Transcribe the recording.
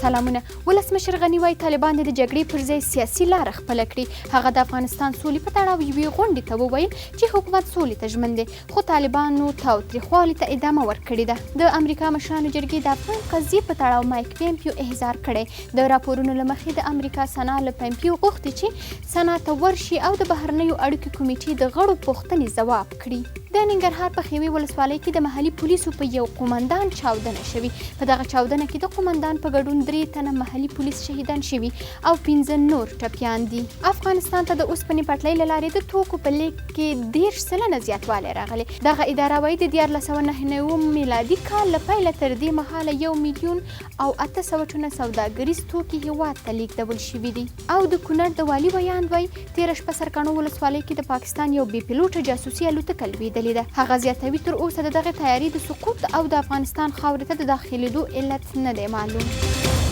سلامونه. ولسمشر غني وایي طالبان د جګړې پر ځای سیاسي لاره خپله کړي. هغه د افغانستان سولې په تړاو یوې غونډې ته وویل چې حکومت سولې ته ژمن دی، خو طالبانو تاوتریخوالي ته ادامه ورکړې ده. د امریکا مشرانو جرګې د افغان قضیې په تړاو مایک پمپیو احضار کړی. د راپورونو له مخې د امریکا سنا له پمپیو غوښتي چې سنا ته ورشي او د بهرنیو اړیکو کمیټې د غړو پوښتنې ځواب کړي. د ننګرهار په خیوي ولسوالۍ کې د محلي پولیسو په یو قومندان چاودنه شوې. په دغه چاودنه کې د قومندان په ګډون 3 تنه محلي پولیس شهیدان شوي او 15 نور ټپیان دي. افغانستان ته د اوسپنې پټلۍ له لارې د توکو په لیږد کې 10 سلنه زیاتوالی راغلی. دغه اداره وایي د 1499 میلادي کال له پیله تر دې مهاله 1,800,000 ټنه سوداګریز توکي هیواد ته لیږدول شوي دي. او د کونړ د والي ویان وایي تېره شپه سرکاڼو ولسوالۍ کې د پاکستان یو بې پیلوټه جاسوسي الوتکه لوېدلې ده. هغه زیاتوي تر اوسه د دغې تیاري د سقوط او د افغانستان خاورې ته د داخلېدو علت نه دی معلوم.